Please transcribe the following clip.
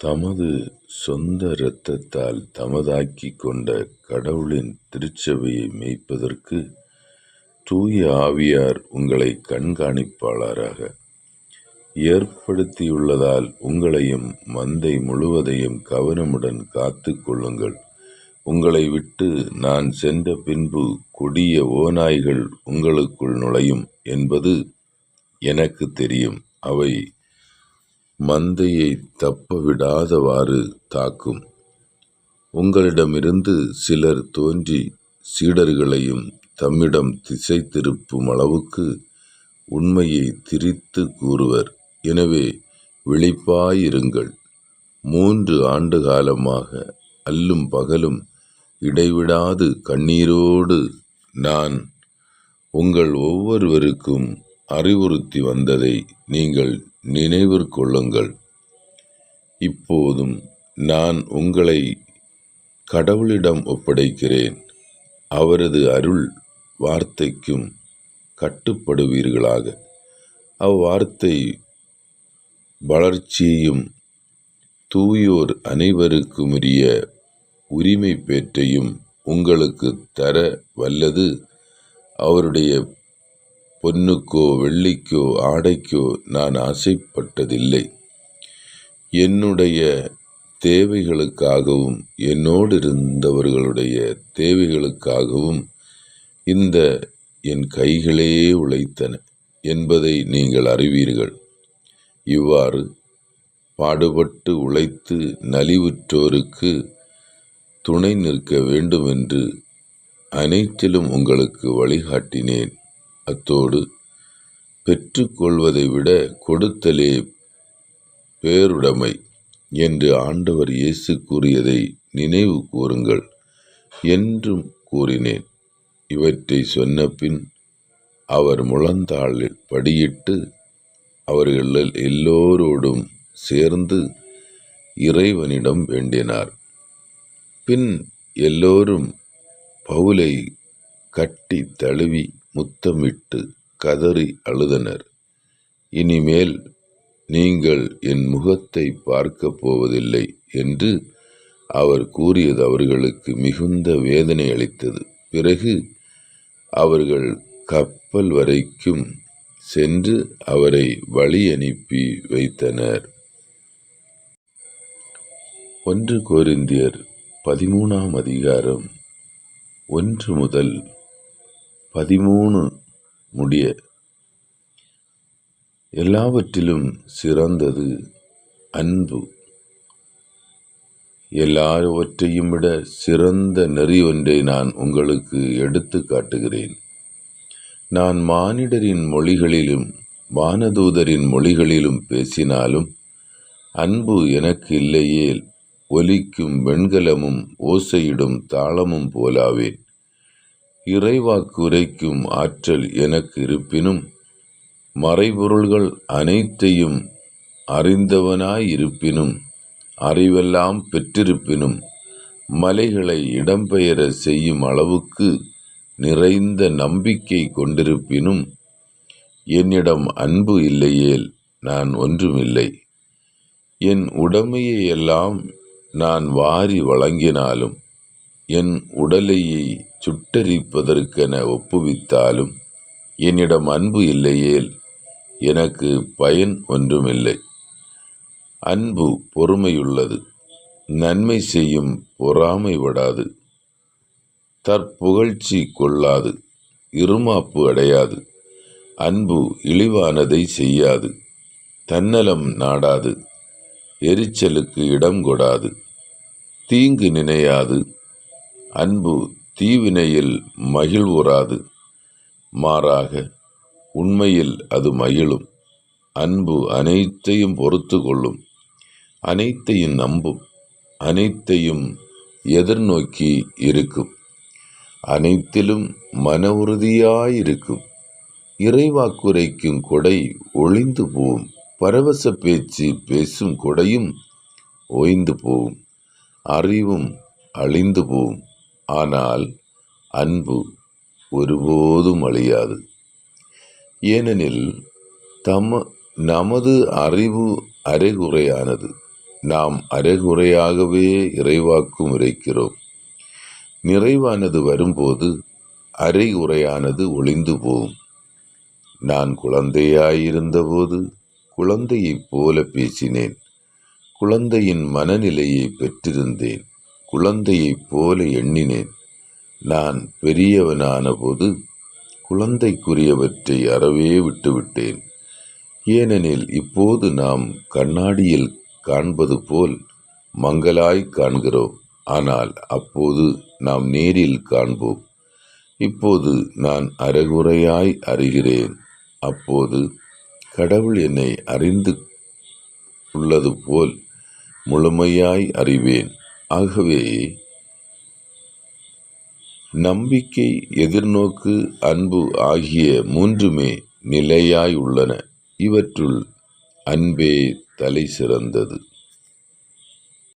தமது சொந்த இரத்தத்தால் தமதாக்கிக் கொண்ட கடவுளின் திருச்சபையை மேய்ப்பதற்கு தூய ஆவியார் உங்களை கண்காணிப்பாளராக ஏற்படுத்தியுள்ளதால் உங்களையும் மந்தை முழுவதையும் கவனமுடன் காத்துக் கொள்ளுங்கள். உங்களை விட்டு நான் சென்ற பின்பு கொடிய ஓநாய்கள் உங்களுக்குள் நுழையும் என்பது எனக்கு தெரியும். அவை மந்தையை தப்ப விடாதவாறு தாக்கும். உங்களிடமிருந்து சிலர் தோன்றி சீடர்களையும் தம்மிடம் திசை திருப்பும் அளவுக்கு உண்மையை திரித்து கூறுவர். எனவே விழிப்பாயிருங்கள். 3 ஆண்டு காலமாக அல்லும் பகலும் இடைவிடாது கண்ணீரோடு நான் உங்கள் ஒவ்வொருவருக்கும் அறிவுறுத்தி வந்ததை நீங்கள் நினைவிற்கொள்ளுங்கள். இப்போதும் நான் உங்களை கடவுளிடம் ஒப்படைக்கிறேன். அவரது அருள் வார்த்தைக்கும் கட்டுப்படுவீர்களாக. அவ்வார்த்தை வளர்ச்சியையும் தூயோர் அனைவருக்குமுரிய உரிமை பேற்றையும் உங்களுக்கு தர வல்லது. அவருடைய பொன்னுக்கோ வெள்ளிக்கோ ஆடைக்கோ நான் ஆசைப்பட்டதில்லை. என்னுடைய தேவைகளுக்காகவும் என்னோடு இருந்தவர்களுடைய தேவைகளுக்காகவும் இந்த என் கைகளே உழைத்தன என்பதை நீங்கள் அறிவீர்கள். இவ்வாறு பாடுபட்டு உழைத்து நலிவுற்றோருக்கு துணை நிற்க வேண்டுமென்று அனைத்திலும் உங்களுக்கு வழிகாட்டினேன். அத்தோடு பெற்றுக்கொள்வதை விட கொடுத்தலே பேருடைமை என்று ஆண்டவர் இயேசு கூறியதை நினைவு கூறுங்கள் என்றும் கூறினேன். இவற்றை சொன்ன பின் அவர் முழந்தாளில் படியிட்டு அவர்கள் எல்லோரோடும் சேர்ந்து இறைவனிடம் வேண்டினார். பின் எல்லோரும் பவுலை கட்டி தழுவி முத்தமிட்டு கதறி அழுதனர். இனிமேல் நீங்கள் என் முகத்தை பார்க்கப் போவதில்லை என்று அவர் கூறியது அவர்களுக்கு மிகுந்த வேதனை அளித்தது. பிறகு அவர்கள் கப்பல் வரைக்கும் சென்று அவரை வழி அனுப்பி வைத்தனர். 1 கொரிந்தியர் 13 அதிகாரம் 1 முதல் 13 முடிய. எல்லாவற்றிலும் சிறந்தது அன்பு. எல்லாவற்றையும் விட சிறந்த நெறி ஒன்றை நான் உங்களுக்கு எடுத்து காட்டுகிறேன். நான் மானிடரின் மொழிகளிலும் வானதூதரின் மொழிகளிலும் பேசினாலும் அன்பு எனக்கு இல்லையேல் ஒலிக்கும் வெண்கலமும் ஓசையிடும் தாளமும் போலாவேன். இறைவாக்கு உரைக்கும் ஆற்றல் எனக்கு இருப்பினும் மறைபொருள்கள் அனைத்தையும் அறிந்தவனாயிருப்பினும் அறிவெல்லாம் பெற்றிருப்பினும் மலைகளை இடம்பெயர செய்யும் அளவுக்கு நிறைந்த நம்பிக்கை கொண்டிருப்பினும் என்னிடம் அன்பு இல்லையேல் நான் ஒன்றுமில்லை. என் உடைமையை எல்லாம் நான் வாரி வழங்கினாலும் என் உடலையை சுட்டெரிப்பதற்கென ஒப்புவித்தாலும் என்னிடம் அன்பு இல்லையேல் எனக்கு பயன் ஒன்றுமில்லை. அன்பு பொறுமையுள்ளது, நன்மை செய்யும், பொறாமைப்படாது, தற்புகழ்ச்சி கொள்ளாது, இருமாப்பு அடையாது. அன்பு இழிவானதை செய்யாது, தன்னலம் நாடாது, எரிச்சலுக்கு இடம் கொடாது, தீங்கு நினையாது. அன்பு தீவினையில் மகிழ்வுறாது, மாறாக உண்மையில் அது மகிழும். அன்பு அனைத்தையும் பொறுத்து கொள்ளும், அனைத்தையும் நம்பும், அனைத்தையும் எதிர்நோக்கி இருக்கும், அனைத்திலும் மன உறுதியாயிருக்கும். இறைவாக்குரைக்கும் கொடை ஒளிந்து போகும், பரவச பேச்சு பேசும் கொடையும் ஓய்ந்து போகும், அறிவும் அழிந்து போகும். ஆனால் அன்பு ஒருபோதும் அழியாது. ஏனெனில் நமது அறிவு அரைகுறையானது, நாம் அரைகுறையாகவே இறைவாக்கு உரைக்கிறோம். நிறைவானது வரும்போது அரை உரையானது ஒளிந்து போகும். நான் குழந்தையாயிருந்தபோது குழந்தையைப் போல பேசினேன். குழந்தையின் மனநிலையை பெற்றிருந்தேன். குழந்தையைப் போல எண்ணினேன். நான் பெரியவனான போது குழந்தைக்குரியவற்றை அறவே விட்டுவிட்டேன். ஏனெனில் இப்போது நாம் கண்ணாடியில் காண்பது போல் மங்கலாய் காண்கிறோம். ஆனால் அப்போது நாம் நேரில் காண்போம். இப்போது நான் அரைகுறையாய் அறிகிறேன். அப்போது கடவுள் என்னை அறிந்து உள்ளது போல் முழுமையாய் அறிவேன். ஆகவே நம்பிக்கை, எதிர்நோக்கு, அன்பு ஆகிய மூன்றுமே நிலையாய் உள்ளன. இவற்றுள் அன்பே தலை சிறந்தது.